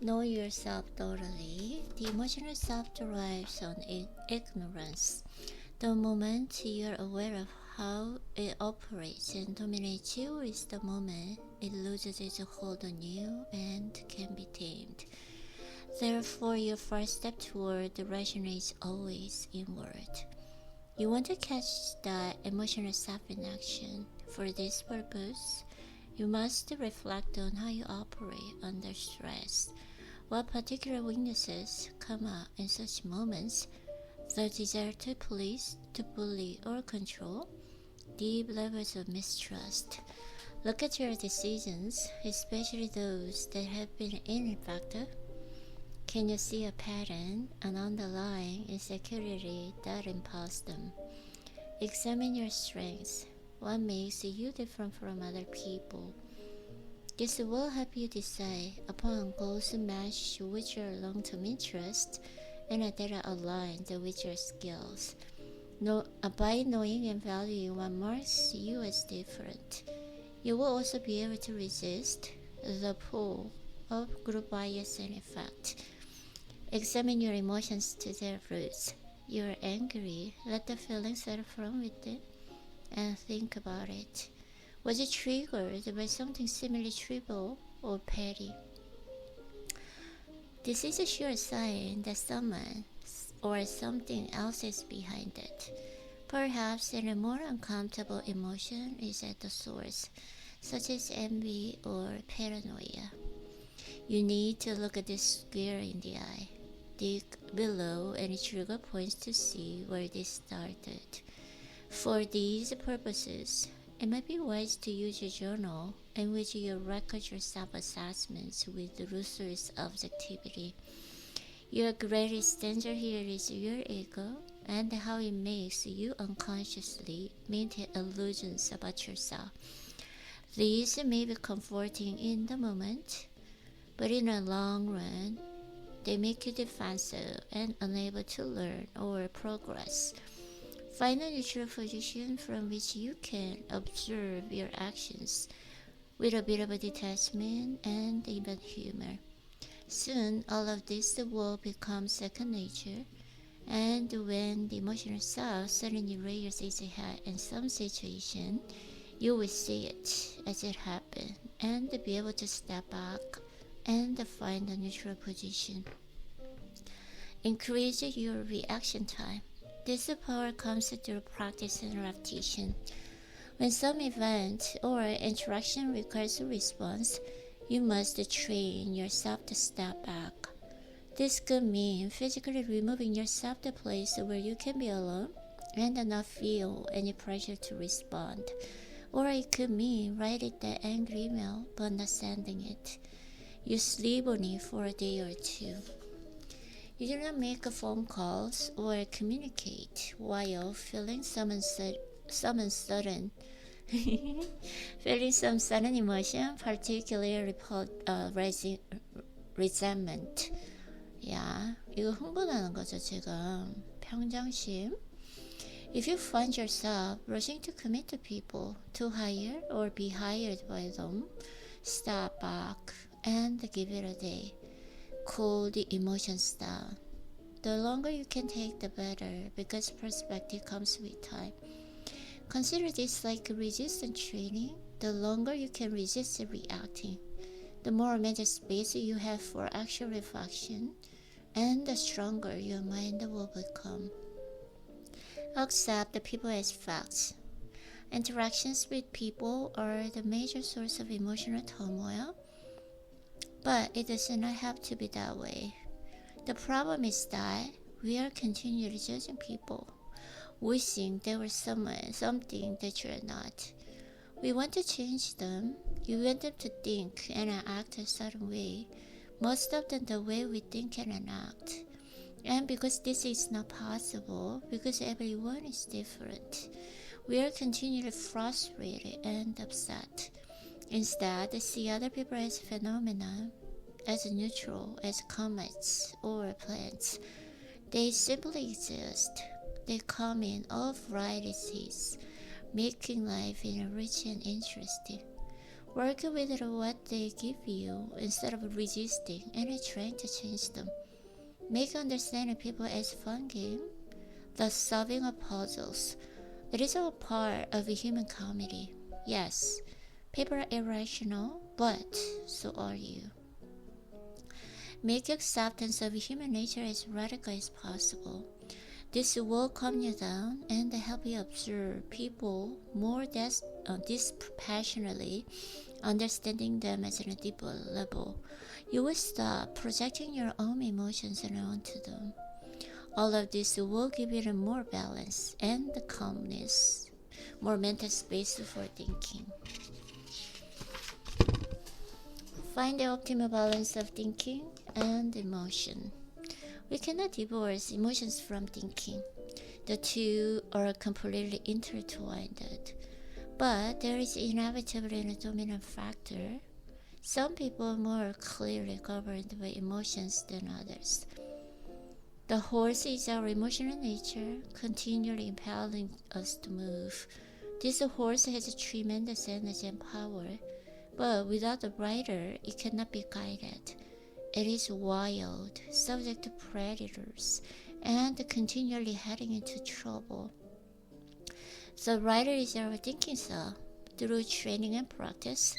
Know yourself thoroughly. The emotional self derives on ignorance. The moment you're aware of how it operates and dominates you is the moment it loses its hold on you and can be tamed. Therefore, your first step toward the rational is always inward. You want to catch the emotional self in action. For this purpose, you must reflect on how you operate under stress. What particular weaknesses come up in such moments? The desire to please, to bully, or control. Deep levels of mistrust. Look at your decisions, especially those that have been ineffective. Can you see a pattern, an underlying insecurity that impels them? Examine your strengths. What makes you different from other people? This will help you decide upon goals to match with your long-term interests and that are aligned with your skills. By knowing and valuing what marks you as different, you will also be able to resist the pull of group bias and effect. Examine your emotions to their roots. You're angry, let the feelings settle from within and think about it. Was it triggered by something similarly trivial or petty? This is a sure sign that someone or something else is behind it. Perhaps a more uncomfortable emotion is at the source, such as envy or paranoia. You need to look at this square in the eye. Dig below any trigger points to see where this started. For these purposes, it might be wise to use a journal in which you record your self-assessments with ruthless objectivity. Your greatest danger here is your ego and how it makes you unconsciously maintain illusions about yourself. These may be comforting in the moment, but in the long run, they make you defensive and unable to learn or progress. Find a neutral position from which you can observe your actions with a bit of a detachment and even humor. Soon, all of this will become second nature, and when the emotional self suddenly rears its head in some situation, you will see it as it happened and be able to step back and find a neutral position. Increase your reaction time. This power comes through practice and repetition. When some event or interaction requires a response, you must train yourself to step back. This could mean physically removing yourself to a place where you can be alone and not feel any pressure to respond. Or it could mean writing the angry email but not sending it. You sleep on it for a day or two. You do not make phone calls or communicate while feeling some sudden feeling some sudden emotion, particularly resentment. 이거 흥분하는 거죠, 지금. 평정심. If you find yourself rushing to commit to people, to hire or be hired by them, step back and give it a day. Cool the emotions down. The longer you can take, the better, because perspective comes with time. Consider this like resistance training. The longer you can resist reacting, the more mental space you have for actual reflection, and the stronger your mind will become. Accept the people as facts. Interactions with people are the major source of emotional turmoil, but it does not have to be that way. The problem is that we are continually judging people, wishing they were something that you are not. We want to change them. You want them to think and act a certain way, most often the way we think and act. And because this is not possible, because everyone is different, we are continually frustrated and upset. Instead, see other people as phenomena, as neutral, as comets or planets. They simply exist. They come in all varieties, making life rich and interesting. Work with what they give you instead of resisting and trying to change them. Make understanding people as fun game, the solving of puzzles. It is all part of a human comedy. Yes, people are irrational, but so are you. Make acceptance of human nature as radical as possible. This will calm you down and help you observe people more dispassionately, understanding them at a deeper level. You will stop projecting your own emotions onto them. All of this will give you more balance and calmness, more mental space for thinking. Find the optimal balance of thinking and emotion. We cannot divorce emotions from thinking. The two are completely intertwined. But there is inevitably a dominant factor. Some people are more clearly governed by emotions than others. The horse is our emotional nature, continually impelling us to move. This horse has a tremendous energy and power, but without the rider, it cannot be guided. It is wild, subject to predators, and continually heading into trouble. The rider is our thinking self. Through training and practice,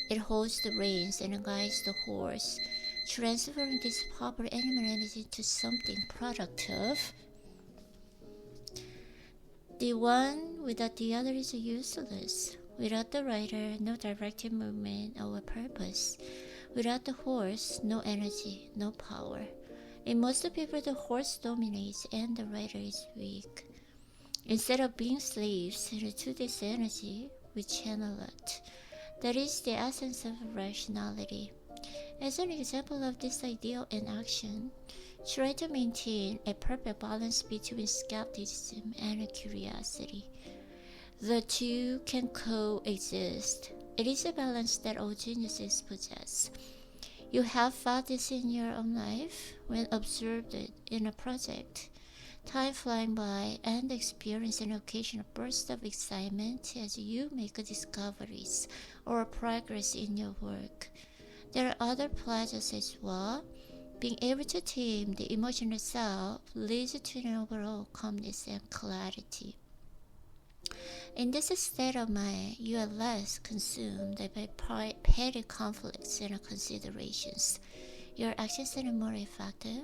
it holds the reins and guides the horse, transferring this powerful animal energy into something productive. The one without the other is useless. Without the rider, no directed movement or purpose. Without the horse, no energy, no power. In most people, the horse dominates and the rider is weak. Instead of being slaves to this energy, we channel it. That is the essence of rationality. As an example of this ideal in action, try to maintain a perfect balance between skepticism and curiosity. The two can coexist. It is a balance that all geniuses possess. You have felt this in your own life when observed it in a project. Time flying by and experience an occasional burst of excitement as you make discoveries or progress in your work. There are other pleasures as well. Being able to tame the emotional self leads to an overall calmness and clarity. In this state of mind, you are less consumed by petty conflicts and considerations. Your actions are more effective,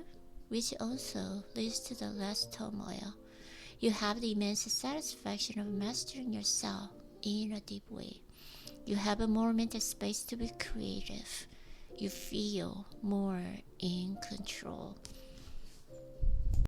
which also leads to the less turmoil. You have the immense satisfaction of mastering yourself in a deep way. You have a more mental space to be creative. You feel more in control.